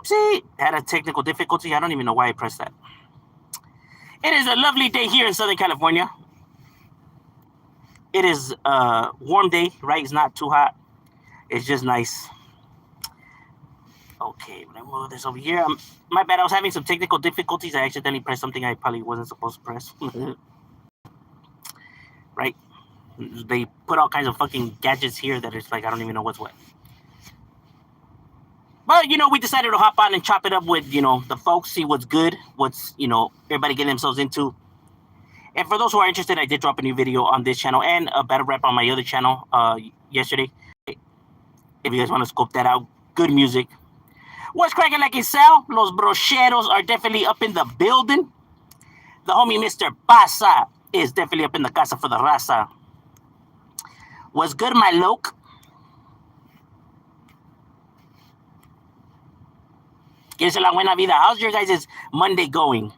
Whoopsie! Had a technical difficulty. I don't even know why I pressed that. It is a lovely day here in Southern California. It is a warm day, right? It's not too hot. It's just nice. Okay, let me move this over here. My bad, I was having some technical difficulties. I accidentally pressed something I probably wasn't supposed to press. Right? They put all kinds of fucking gadgets here that it's like, I don't even know what's what. But, we decided to hop on and chop it up with, the folks, see what's good, what's, everybody getting themselves into. And for those who are interested, I did drop a new video on this channel and a battle rap on my other channel yesterday. If you guys want to scope that out, good music. What's cracking like it sell? Los Brocheros are definitely up in the building. The homie Mr. Pasa is definitely up in the casa for the raza. What's good, my loc? Que es la buena vida. How's your guys' Monday going?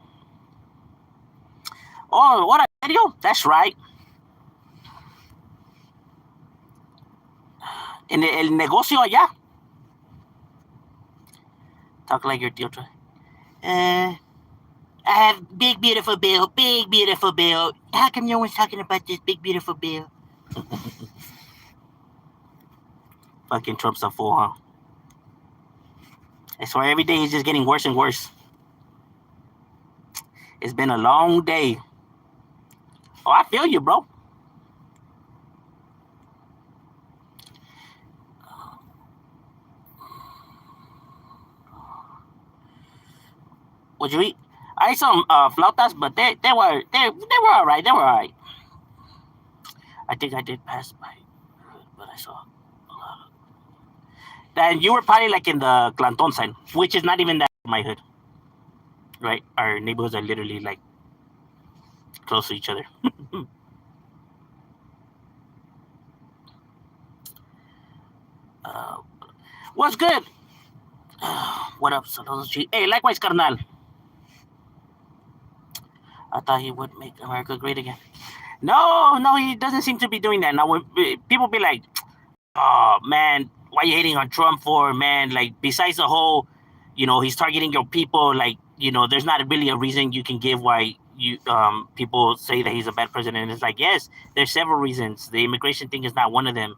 Oh, what a video? That's right. En el negocio allá. Talk like your tío. I have big, beautiful bill. Big, beautiful bill. How come no one's talking about this big, beautiful bill? Fucking Trump's a fool, huh? I swear every day he's just getting worse and worse. It's been a long day. Oh, I feel you, bro. What'd you eat? I ate some flautas, but they were all right. They were all right. I think I did pass by, but I saw a lot of. Then you were probably like in the Clanton side, which is not even that my hood, right? Our neighborhoods are literally like close to each other. What's good? What up, Sology? Hey, likewise, carnal. I thought he would make America great again. No, he doesn't seem to be doing that. Now, when people be like, oh, man, why are you hating on Trump for, man? Like, besides the whole, he's targeting your people, like, there's not really a reason you can give why you people say that he's a bad president. And it's like, yes, there's several reasons. The immigration thing is not one of them.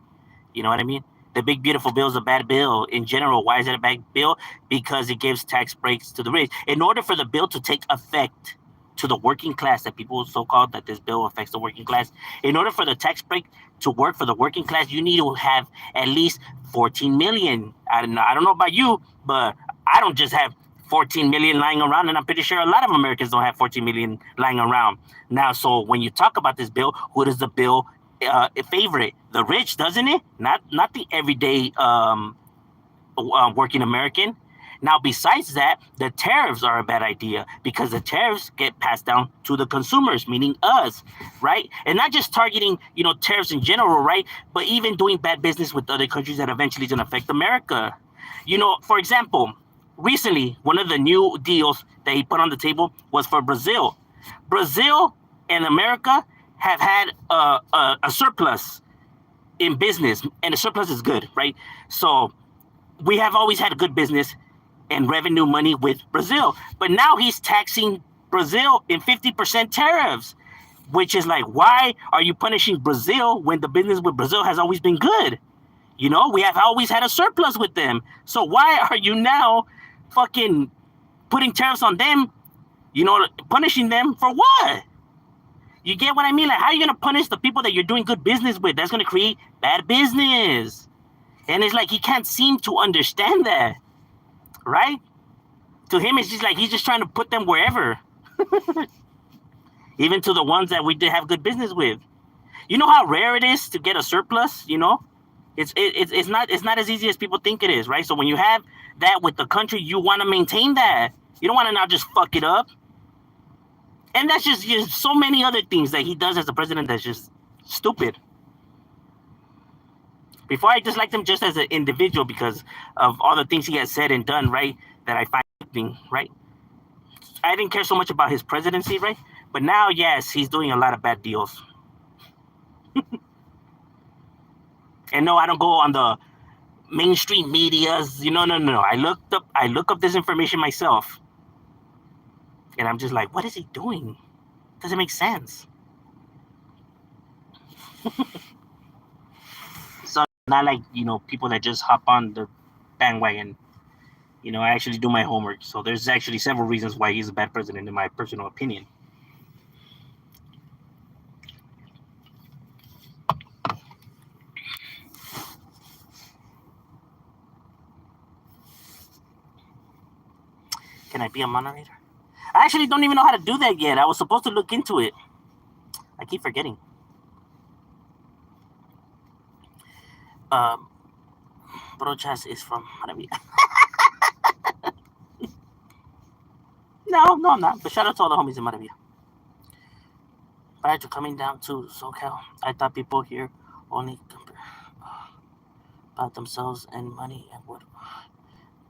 You know what I mean? The big, beautiful bill is a bad bill in general. Why is it a bad bill? Because it gives tax breaks to the rich. In order for the bill to take effect to the working class, that people so-called that this bill affects the working class, in order for the tax break to work for the working class, you need to have at least 14 million. I don't know about you, but I don't just have 14 million lying around, and I'm pretty sure a lot of Americans don't have 14 million lying around. Now, so when you talk about this bill, who does the bill favor? It? The rich, doesn't it? Not the everyday working American. Now, besides that, the tariffs are a bad idea because the tariffs get passed down to the consumers, meaning us, right? And not just targeting, tariffs in general, right? But even doing bad business with other countries that eventually is going to affect America. For example, recently, one of the new deals that he put on the table was for Brazil. Brazil and America have had a surplus in business, and the surplus is good, right? So we have always had a good business and revenue money with Brazil. But now he's taxing Brazil in 50% tariffs, which is like, why are you punishing Brazil when the business with Brazil has always been good? We have always had a surplus with them. So why are you now fucking putting tariffs on them, punishing them for what? You get what I mean? Like, how are you going to punish the people that you're doing good business with? That's going to create bad business. And it's like he can't seem to understand that. Right? To him, it's just like he's just trying to put them wherever. Even to the ones that we did have good business with. You know how rare it is to get a surplus, It's not as easy as people think it is, right? So when you have that with the country, you want to maintain that. You don't want to now just fuck it up. And that's just so many other things that he does as a president that's just stupid. Before, I disliked him just as an individual because of all the things he has said and done, right, that I find, right? I didn't care so much about his presidency, right? But now, yes, he's doing a lot of bad deals. And no, I don't go on the mainstream medias. No. I look up this information myself, and I'm just like, what is he doing? Doesn't make sense. So not like people that just hop on the bandwagon. I actually do my homework. So there's actually several reasons why he's a bad president, in my personal opinion. Can I be a moderator? I actually don't even know how to do that yet. I was supposed to look into it. I keep forgetting. Bro Chas is from Maravilla. No, I'm not. But shout out to all the homies in Maravilla. Prior to coming down to SoCal, I thought people here only about themselves and money and would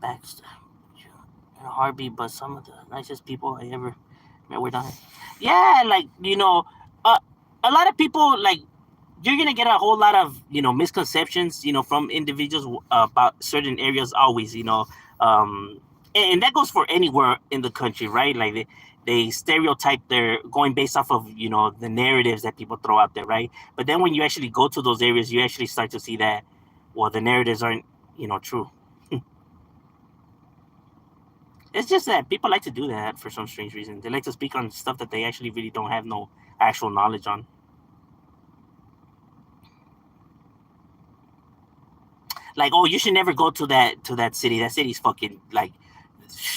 backstab you in a heartbeat. But some of the nicest people I ever met were done. Yeah, like a lot of people, like, you're gonna get a whole lot of misconceptions from individuals about certain areas always, and that goes for anywhere in the country, right? Like they stereotype, they're going based off of the narratives that people throw out there, right? But then when you actually go to those areas, you actually start to see that, well, the narratives aren't true. It's just that people like to do that for some strange reason. They like to speak on stuff that they actually really don't have no actual knowledge on. Like, oh, you should never go to that city. That city's fucking, like,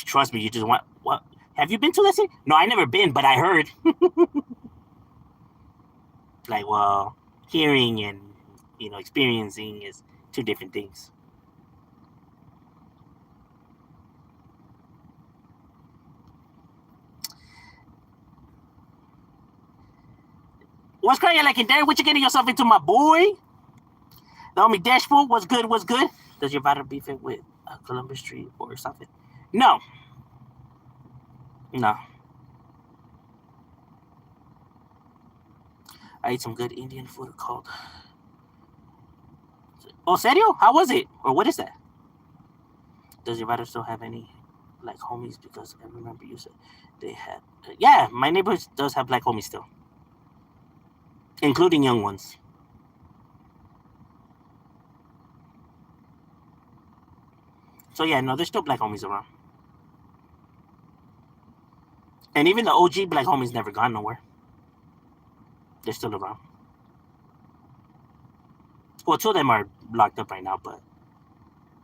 trust me, you just want what? Have you been to that city? No, I never been, but I heard. Like, well, hearing and experiencing is two different things. What's crazy, like, in there? What you getting yourself into, my boy? The homie Dashboard, what's good? What's good? Does your battle beef it with Columbus Street or something? No. I ate some good Indian food called. Oh, serio? How was it? Or what is that? Does your battle still have any like homies? Because I remember you said they had. Yeah, my neighborhood does have black homies still, including young ones. So yeah, no, there's still black homies around. And even the OG black homies never gone nowhere. They're still around. Well, two of them are locked up right now, but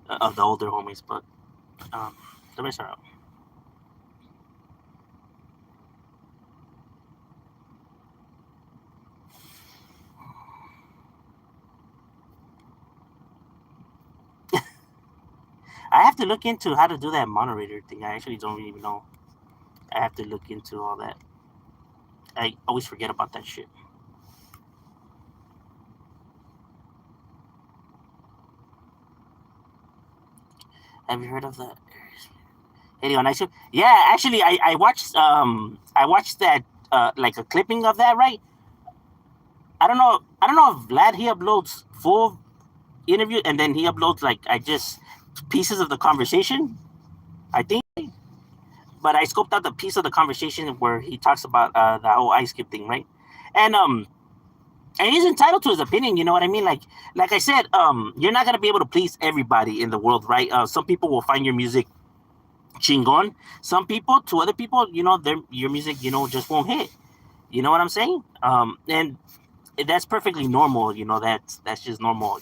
of the older homies, but the rest are out. I have to look into how to do that moderator thing. I actually don't even know. I have to look into all that. I always forget about that shit. Have you heard of that? Hey, on ice. Yeah, actually, I watched that like a clipping of that, right? I don't know if Vlad, he uploads full interview and then he uploads like I just pieces of the conversation. I think, but I scoped out the piece of the conversation where he talks about the whole Ice Cube thing, right? And he's entitled to his opinion. You know what I mean? Like I said, you're not gonna be able to please everybody in the world, right? Some people will find your music chingon. Some people, to other people, your music, just won't hit. You know what I'm saying? And that's perfectly normal. That's just normal.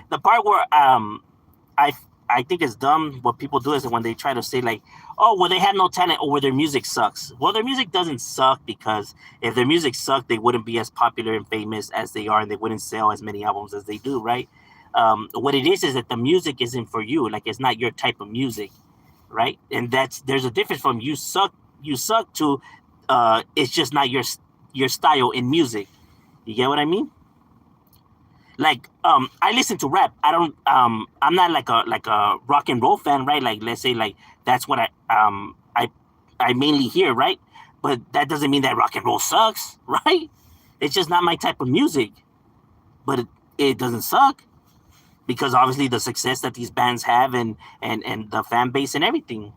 The part where I I think it's dumb what people do is when they try to say like, oh, well, they have no talent or their music sucks. Well, their music doesn't suck because if their music sucked, they wouldn't be as popular and famous as they are, and they wouldn't sell as many albums as they do, right? What it is that the music isn't for you. Like, it's not your type of music, right? And there's a difference from you suck to it's just not your style in music. You get what I mean? Like, I listen to rap. I'm not like a rock and roll fan, right? Like, let's say like that's what I mainly hear, right? But that doesn't mean that rock and roll sucks, right? It's just not my type of music. But it doesn't suck. because obviously the success that these bands have and the fan base and everything.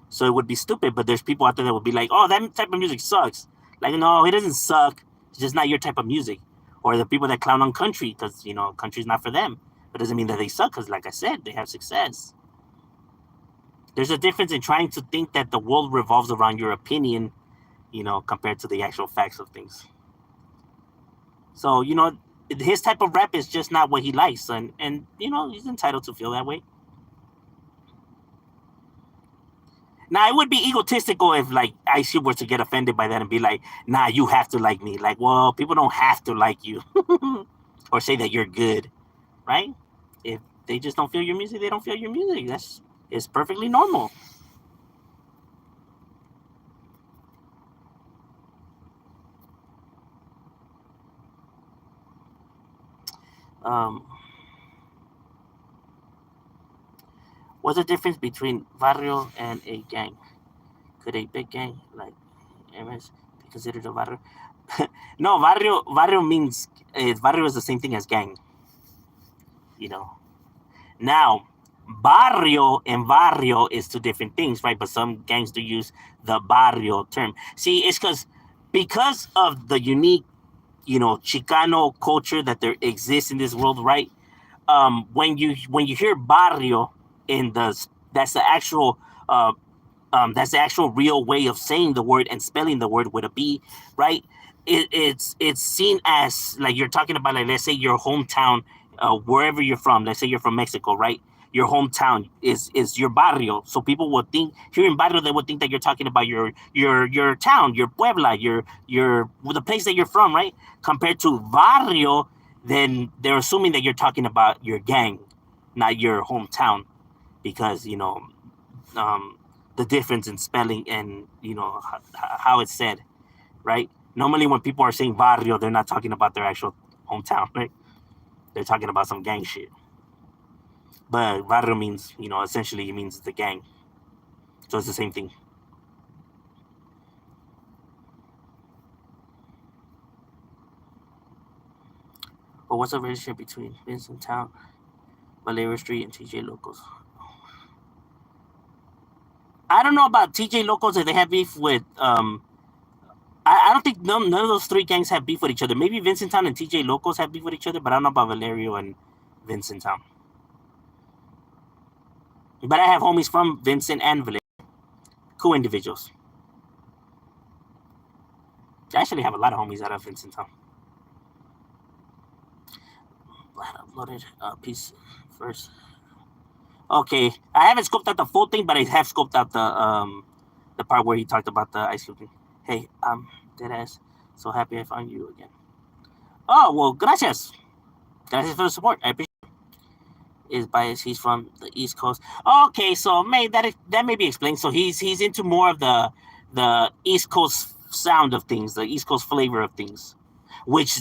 So it would be stupid, but there's people out there that would be like, "Oh, that type of music sucks." Like, no, it doesn't suck. It's just not your type of music. Or the people that clown on country because country's not for them. But doesn't mean that they suck because, like I said, they have success. There's a difference in trying to think that the world revolves around your opinion, compared to the actual facts of things. So, his type of rap is just not what he likes, and he's entitled to feel that way. Now, it would be egotistical if, like, IC were to get offended by that and be like, "Nah, you have to like me." Like, well, people don't have to like you or say that you're good, right? If they just don't feel your music, they don't feel your music. It's perfectly normal. Um, what's the difference between barrio and a gang? Could a big gang like MS be considered a barrio? No, barrio means barrio is the same thing as gang. You know. Now, barrio and barrio is two different things, right? But some gangs do use the barrio term. See, it's because of the unique, Chicano culture that there exists in this world, right? When you hear barrio in the that's the actual real way of saying the word and spelling the word with a B, right? It's seen as like you're talking about, like, let's say your hometown, wherever you're from. Let's say you're from Mexico, right? Your hometown is your barrio. So people would think, hearing barrio, they would think that you're talking about your town, your puebla, your the place that you're from, right? Compared to barrio, then they're assuming that you're talking about your gang, not your hometown, because um, the difference in spelling and how it's said, right? Normally, when people are saying barrio, they're not talking about their actual hometown, right? They're talking about some gang shit. But barrio means, essentially, it means the gang. So it's the same thing. But what's the relationship between Vincent Town, Valeria Street, and TJ Locos? I don't know about TJ Locos if they have beef with. I don't think none of those three gangs have beef with each other. Maybe Vincent Town and TJ Locos have beef with each other, but I don't know about Valerio and Vincent Town. But I have homies from Vincent and Valerio. Cool individuals. I actually have a lot of homies out of Vincent Town. I uploaded a piece first. Okay, I haven't scoped out the full thing, but I have scoped out the part where he talked about the ice cube thing. Hey, I'm dead ass. So happy I found you again. Oh well, gracias. Gracias for the support. I appreciate is biased. He's from the East Coast. Okay, so that may be explained. So he's into more of the East Coast sound of things, the East Coast flavor of things, which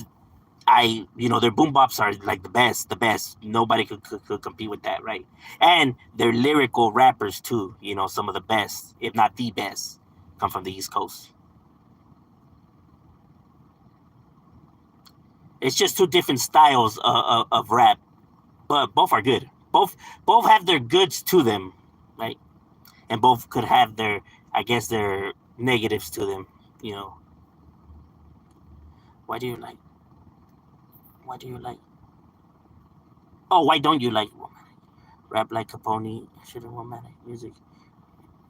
their boom bops are like the best. Nobody could compete with that, right? And they're lyrical rappers too. Some of the best, if not the best, come from the East Coast. It's just two different styles of rap, but both are good. Both have their goods to them, right? And both could have I guess, their negatives to them. You know, why do you like? Why do you like? Oh, why don't you like romantic rap like Capone? Should romantic music,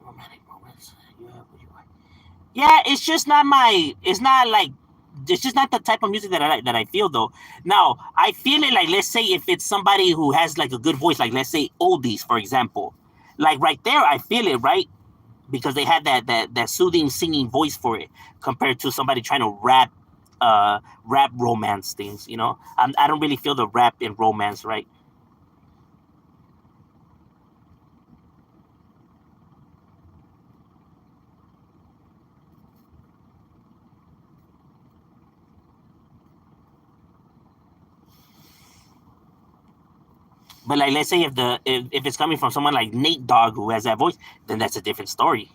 romantic moments you have with your wife? Yeah, it's just not my. It's not like. It's just not the type of music that I like, that I feel though. Now I feel it like, let's say if it's somebody who has like a good voice, like let's say oldies, for example, like right there I feel it, right? Because they had that soothing singing voice for it, compared to somebody trying to rap romance things. I don't really feel the rap in romance, right? But like, let's say if it's coming from someone like Nate Dogg who has that voice, then that's a different story.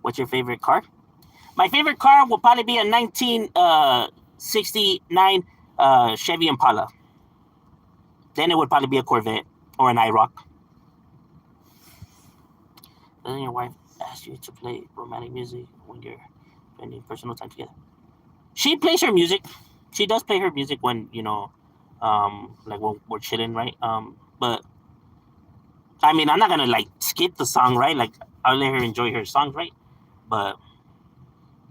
What's your favorite car? My favorite car will probably be a 1969 Chevy Impala. Then it would probably be a Corvette or an IROC. Doesn't your wife ask you to play romantic music when you're spending personal time together? She plays her music. She does play her music when, like when we're chilling, right? But I mean, I'm not gonna like skip the song, right? Like I'll let her enjoy her songs, right? But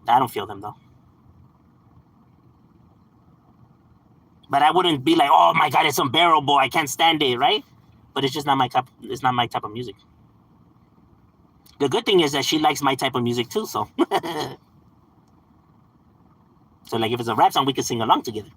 I don't feel them though. But I wouldn't be like, oh my god, it's unbearable. I can't stand it, right? But it's just not my type. It's not my type of music. The good thing is that she likes my type of music too. So, so like if it's a rap song, we can sing along together.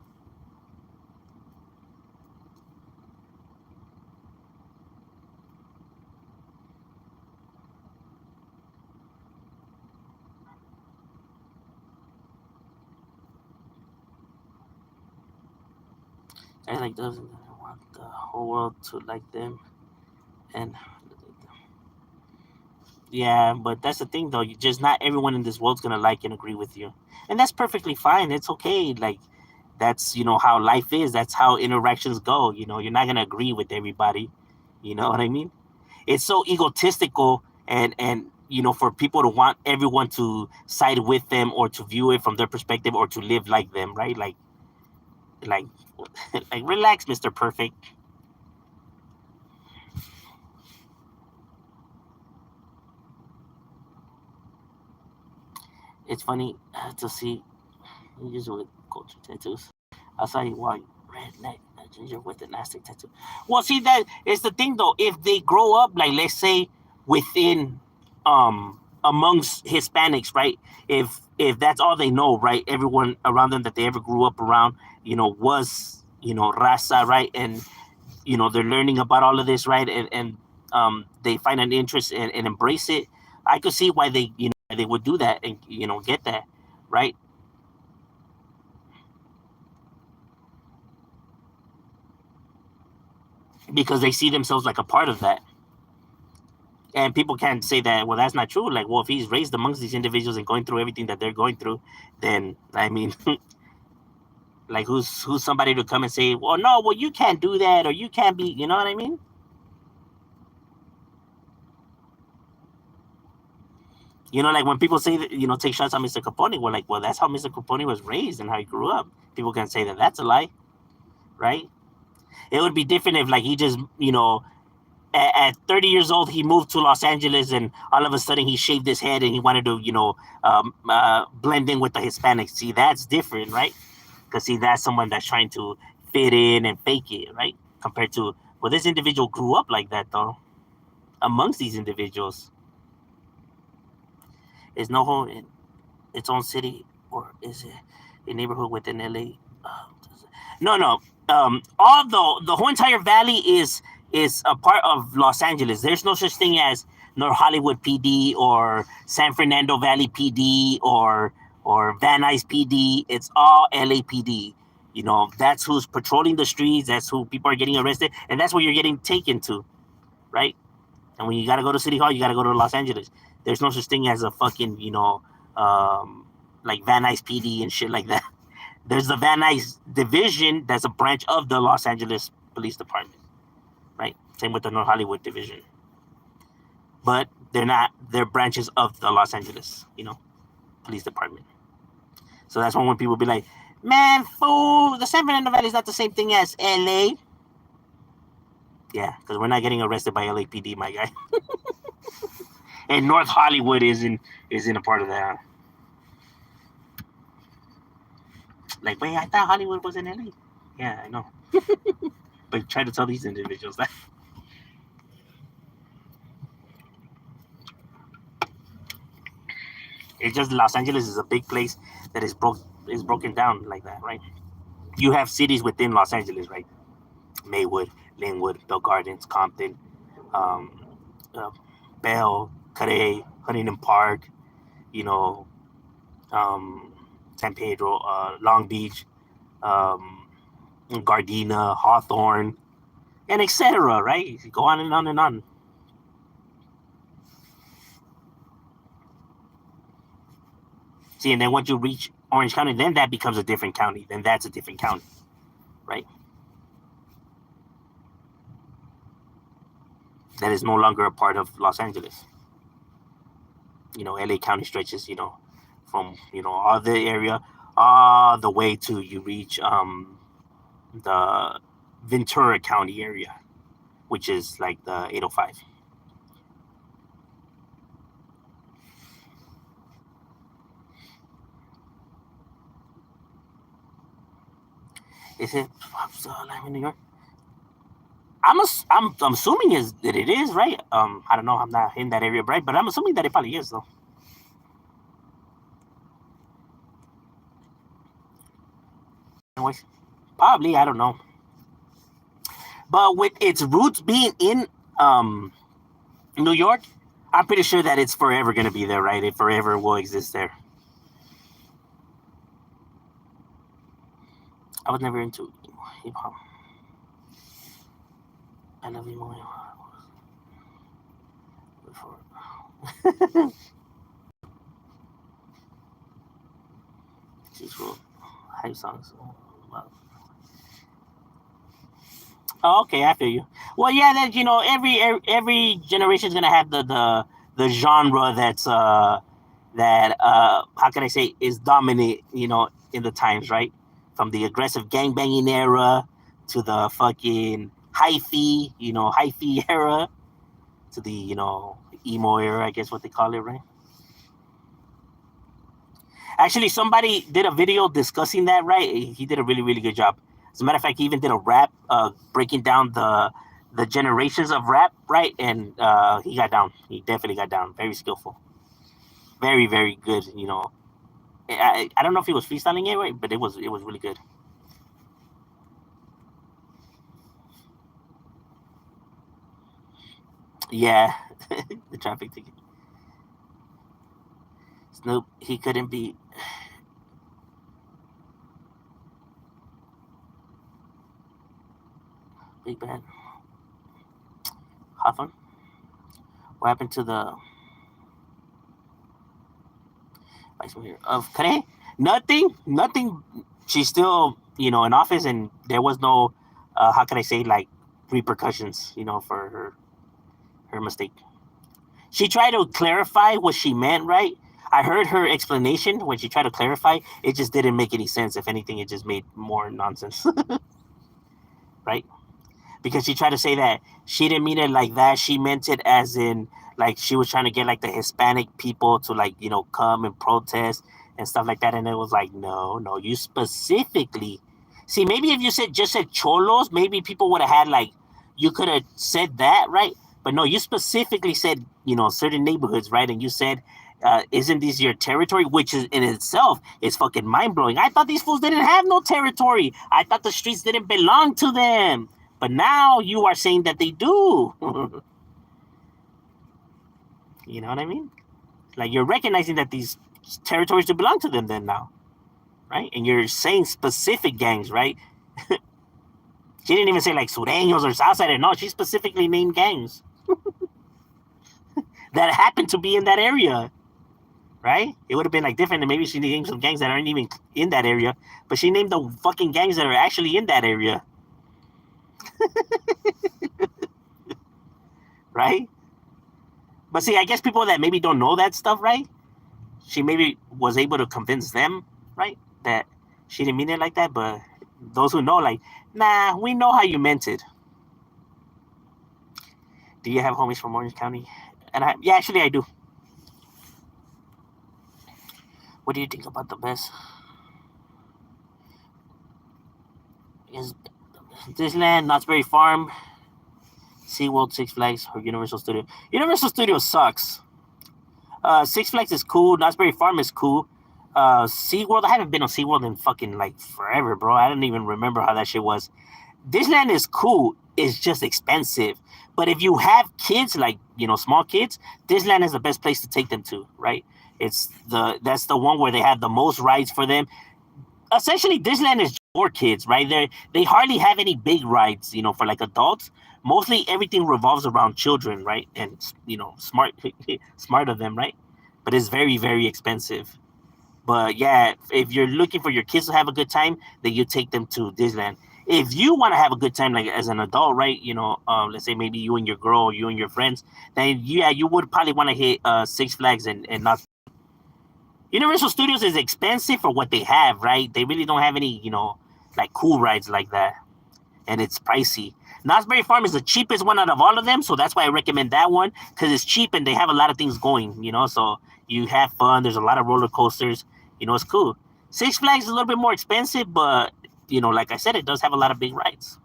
I like those. I want the whole world to like them, and yeah, but that's the thing though. You just not everyone in this world's gonna like and agree with you, and that's perfectly fine. It's okay. Like that's how life is. That's how interactions go. You're not gonna agree with everybody. You know what I mean? It's so egotistical, and for people to want everyone to side with them or to view it from their perspective or to live like them, right? Like like relax, Mr. Perfect. It's funny to see you with culture tattoos. I saw you white redneck ginger with a nasty tattoo. Well, see that is the thing though. If they grow up, like let's say within amongst Hispanics, right? If that's all they know, right? Everyone around them that they ever grew up around, was raza, right? And they're learning about all of this, right? And they find an interest and embrace it. I could see why they would do that and get that, right? Because they see themselves like a part of that. And people can't say that, well, that's not true. Like, well, if he's raised amongst these individuals and going through everything that they're going through, then I mean, like, who's somebody to come and say, well, no, well, you can't do that or you can't be, you know what I mean? Like when people say that, take shots at Mr. Capone, we're like, well, that's how Mr. Capone was raised and how he grew up. People can say that that's a lie, right? It would be different if, like, he just, at 30 years old, he moved to Los Angeles and all of a sudden he shaved his head and he wanted to, blend in with the Hispanics. See, that's different, right? Because, see, that's someone that's trying to fit in and fake it, right? Compared to, well, this individual grew up like that, though, amongst these individuals. Is NoHo in its own city or is it a neighborhood within LA? No, no. Although the whole entire valley is a part of Los Angeles. There's no such thing as North Hollywood PD or San Fernando Valley PD or Van Nuys PD. It's all LAPD. That's who's patrolling the streets. That's who people are getting arrested, and that's where you're getting taken to, right? And when you gotta go to City Hall, you gotta go to Los Angeles. There's no such thing as a fucking like Van Nuys PD and shit like that. There's the Van Nuys division that's a branch of the Los Angeles Police Department, right? Same with the North Hollywood division, but they're not. They're branches of the Los Angeles, Police Department. So that's when people be like, "Man, fool, the San Fernando Valley is not the same thing as LA." Yeah, because we're not getting arrested by LAPD, my guy. And North Hollywood isn't a part of that. Like, wait, I thought Hollywood was in LA. Yeah, I know. But try to tell these individuals that. It's just Los Angeles is a big place that is broken down like that, right? You have cities within Los Angeles, right? Maywood, Linwood, Bell Gardens, Compton, um, uh, Bell, Carey, Huntington Park, you know, um, San Pedro, Long Beach, um, Gardena, Hawthorne, and etc. Right? Go on and on and on. See, and then once you reach Orange County, then that becomes a different county. Then that's a different county, right? That is no longer a part of Los Angeles. LA County stretches, from all the area all the way to you reach the Ventura County area, which is like the 805. Is it in New York? I'm assuming that it is, right. I don't know. I'm not in that area, right? But I'm assuming that it probably is, though. Anyways, probably, I don't know. But with its roots being in New York, I'm pretty sure that it's forever going to be there, right? It forever will exist there. I was never into hip hop. I love emo before. She's cool. Hype songs. Oh, okay, I feel you. Well, yeah, that every generation is gonna have the genre that how can I say is dominant, in the times, right? From the aggressive gangbanging era to the fucking hyphy era to the emo era, I guess what they call it, right? Actually, somebody did a video discussing that, right? He did a really, really good job. As a matter of fact, he even did a rap breaking down the generations of rap, right? And he got down. He definitely got down. Very skillful. Very, very good. I don't know if he was freestyling it, right? But it was really good. Yeah, the traffic ticket. Snoop, he couldn't be. Big Bad. Hawthorne. What happened to the vice mayor of Kare? Nothing. She's still, in office, and there was no, how can I say, like repercussions, for her mistake. She tried to clarify what she meant, right? I heard her explanation when she tried to clarify. It just didn't make any sense. If anything, it just made more nonsense, right? Because she tried to say that she didn't mean it like that. She meant it as in like she was trying to get like the Hispanic people to like come and protest and stuff like that. And it was like, no, you specifically see. Maybe if you just said cholos, maybe people would have had like you could have said that, right? But no, you specifically said certain neighborhoods, right? And you said, isn't this your territory? Which is in itself is fucking mind blowing. I thought these fools didn't have no territory. I thought the streets didn't belong to them. But now you are saying that they do. You know what I mean? Like you're recognizing that these territories do belong to them then now, right? And you're saying specific gangs, right? She didn't even say like Sureños or Southsiders. No, she specifically named gangs that happen to be in that area, right? It would have been like different, and maybe she named some gangs that aren't even in that area, but she named the fucking gangs that are actually in that area. Right? But see, I guess people that maybe don't know that stuff, right? She maybe was able to convince them, right? That she didn't mean it like that, but those who know, like, nah, we know how you meant it. Do you have homies from Orange County? And yeah, actually I do. What do you think about the best? Is Disneyland, Knott's Berry Farm, SeaWorld, Six Flags, or Universal Studios? Universal Studios sucks. Six Flags is cool. Knott's Berry Farm is cool. SeaWorld, I haven't been on SeaWorld in fucking like forever, bro. I don't even remember how that shit was. Disneyland is cool. It's just expensive. But if you have kids, like, small kids, Disneyland is the best place to take them to, right? That's the one where they have the most rides for them. Essentially, Disneyland is for kids, right? They hardly have any big rides, for like adults. Mostly everything revolves around children, right? And smart of them, right? But it's very, very expensive. But yeah, if you're looking for your kids to have a good time, then you take them to Disneyland. If you want to have a good time, like as an adult, right? Let's say maybe you and your girl, or you and your friends, then yeah, you would probably want to hit Six Flags and not. Universal Studios is expensive for what they have, right? They really don't have any, like cool rides like that, and it's pricey. Knott's Berry Farm is the cheapest one out of all of them, so that's why I recommend that one because it's cheap and they have a lot of things going, So you have fun. There's a lot of roller coasters. It's cool. Six Flags is a little bit more expensive, but like I said, it does have a lot of big rides.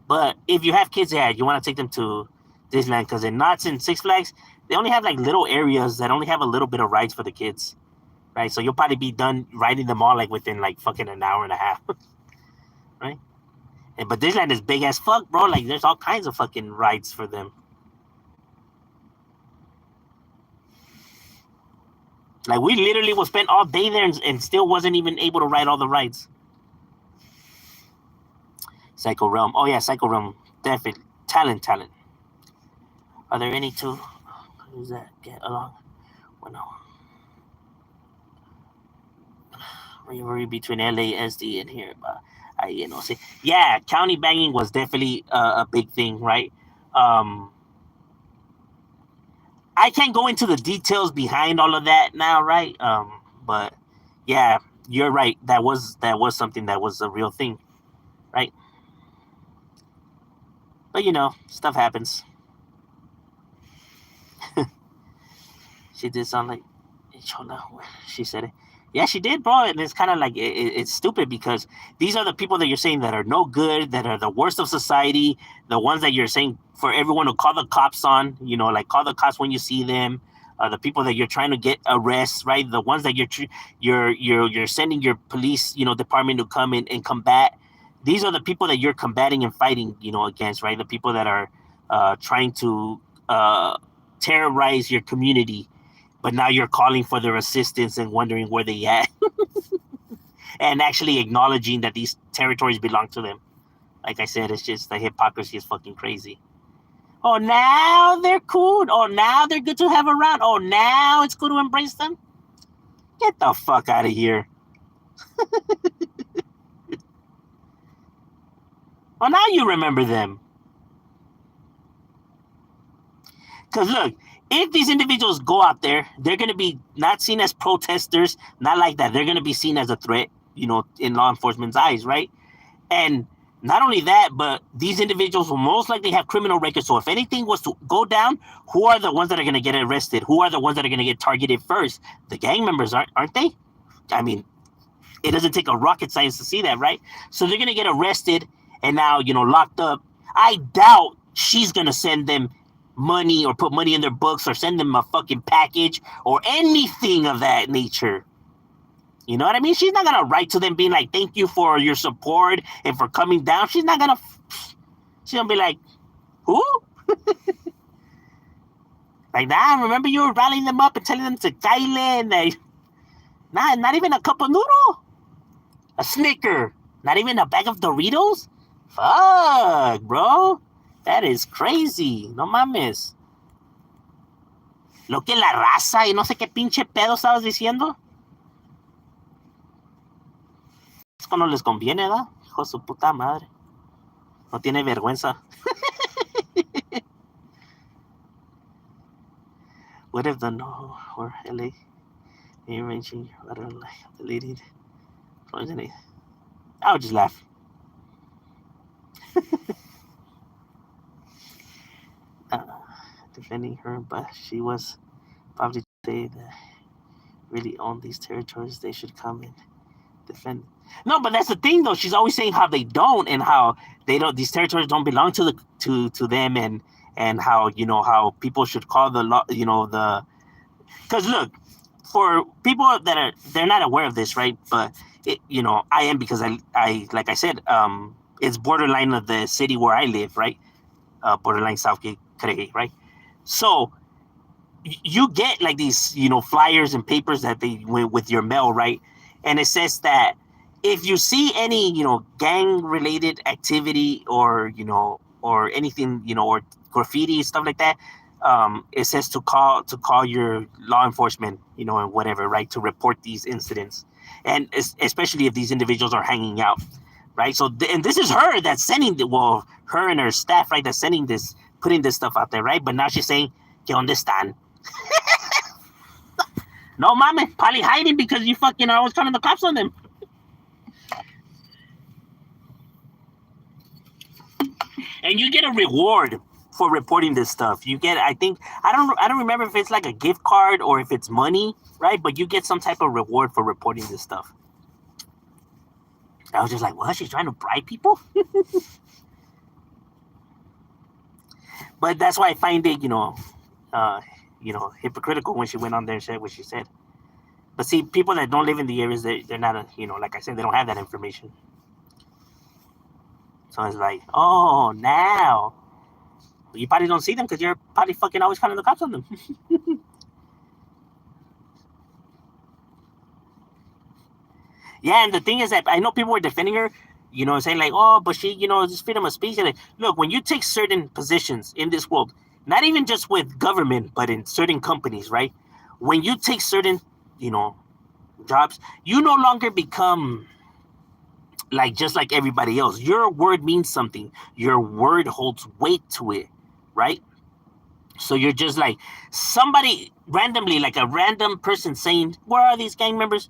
But if you have kids, yeah, you want to take them to Disneyland because in Knott's and Six Flags, they only have like little areas that only have a little bit of rides for the kids, right? So you'll probably be done riding them all like within like fucking an hour and a half, right? But Disneyland is big as fuck, bro. Like there's all kinds of fucking rides for them. Like we literally will spend all day there and still wasn't even able to ride all the rides. Psycho Realm. Oh yeah, Psycho Realm. Definitely. Talent. Are there any two? How does that get along? Well, no. Rivalry between LASD and here, but see. Yeah, county banging was definitely a big thing, right? I can't go into the details behind all of that now, right? But yeah, you're right. That was something that was a real thing, right? But stuff happens. She did sound like she said it. Yeah, she did, bro. And it's kind of like it's stupid because these are the people that you're saying that are no good, that are the worst of society, the ones that you're saying for everyone to call the cops on. Like call the cops when you see them. The people that you're trying to get arrests, right? The ones that you're sending your police, department to come in and combat. These are the people that you're combating and fighting, against, right? The people that are trying to terrorize your community, but now you're calling for their assistance and wondering where they at, and actually acknowledging that these territories belong to them. Like I said, it's just the hypocrisy is fucking crazy. Oh, now they're cool. Oh, now they're good to have around. Oh, now it's good to embrace them. Get the fuck out of here. Well, now you remember them. Because look, if these individuals go out there, they're going to be not seen as protesters, not like that. They're going to be seen as a threat, in law enforcement's eyes, right? And not only that, but these individuals will most likely have criminal records. So if anything was to go down, who are the ones that are going to get arrested? Who are the ones that are going to get targeted first? The gang members, aren't they? I mean, it doesn't take a rocket science to see that, right? So they're going to get arrested and now, locked up. I doubt she's going to send them money or put money in their books or send them a fucking package or anything of that nature. You know what I mean? She's not going to write to them being like, thank you for your support and for coming down. She's not going to, she's going to be like, who? Like, nah, remember you were rallying them up and telling them to kaile and they, nah, not even a cup of noodle? A Snicker? Not even a bag of Doritos? Fuck, bro. That is crazy. No mames. Lo que la raza y no sé qué pinche pedo estabas diciendo. Es cuando les conviene, ¿verdad? Hijo de su puta madre. No tiene vergüenza. What if the no or LA arranging I don't like deleted? I would just laugh. Defending her, but she was probably say that really own these territories. They should come and defend. No, but that's the thing, though. She's always saying how they don't and how they don't. These territories don't belong to them, and how how people should call the law. Because look, for people that they're not aware of this, right? But I am because I like I said, it's borderline of the city where I live, right? Borderline Southgate, right? So you get like these, flyers and papers that they went with your mail, right? And it says that if you see any, gang related activity or, or anything, or graffiti, stuff like that, it says to call your law enforcement, and whatever, right, to report these incidents, and especially if these individuals are hanging out, right? So, and this is her that's sending her and her staff, right, that's sending this, putting this stuff out there, right? But now she's saying, "Que donde están?" No, mama, probably hiding because you fucking are always calling the cops on them. And you get a reward for reporting this stuff. You get, I think, I don't remember if it's like a gift card or if it's money, right? But you get some type of reward for reporting this stuff. I was just like, what? She's trying to bribe people? But that's why I find it, hypocritical when she went on there and said what she said. But see, people that don't live in the areas, they're not, like I said, they don't have that information. So it's like, oh, now. You probably don't see them because you're probably fucking always calling the cops on them. Yeah, and the thing is that I know people were defending her, saying like, oh, but she, it's freedom of speech. And like, look, when you take certain positions in this world, not even just with government, but in certain companies, right? When you take certain, jobs, you no longer become like just like everybody else. Your word means something. Your word holds weight to it, right? So you're just like somebody randomly, like a random person saying, "Where are these gang members?"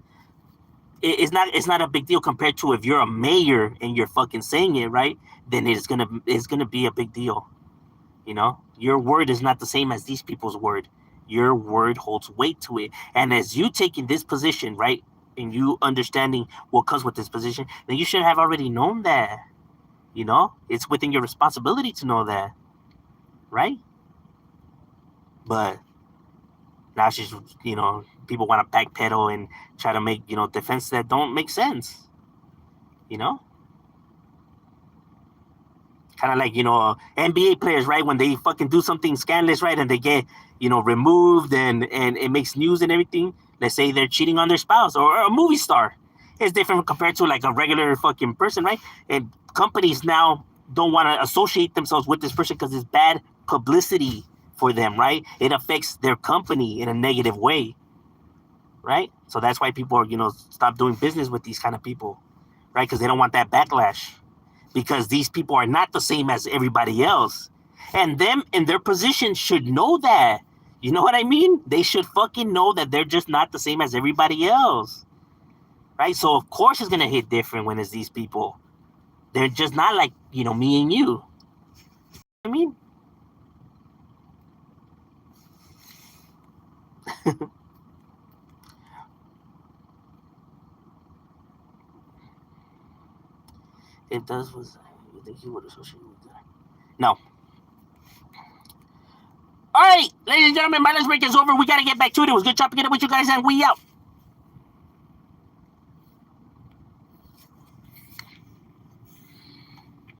It's not a big deal compared to if you're a mayor and you're fucking saying it, right? Then it's gonna be a big deal. Your word is not the same as these people's word. Your word holds weight to it, and as you taking this position, right, and you understanding what comes with this position, then you should have already known that. It's within your responsibility to know that, right? But now she's, people want to backpedal and try to make, defense that don't make sense. Kind of like, NBA players, right? When they fucking do something scandalous, right? And they get, removed and it makes news and everything. Let's say they're cheating on their spouse or a movie star. It's different compared to like a regular fucking person, right? And companies now don't want to associate themselves with this person because it's bad publicity for them, right? It affects their company in a negative way, right? So that's why people are, stop doing business with these kind of people, right? Because they don't want that backlash. Because these people are not the same as everybody else. And them in their position should know that. You know what I mean? They should fucking know that they're just not the same as everybody else. Right? So of course it's gonna hit different when it's these people. They're just not like, me and you. I mean, it does was you think you would associate with that? No. All right, ladies and gentlemen, my lunch break is over. We got to get back to it. It was good chopping it up with you guys, and we out.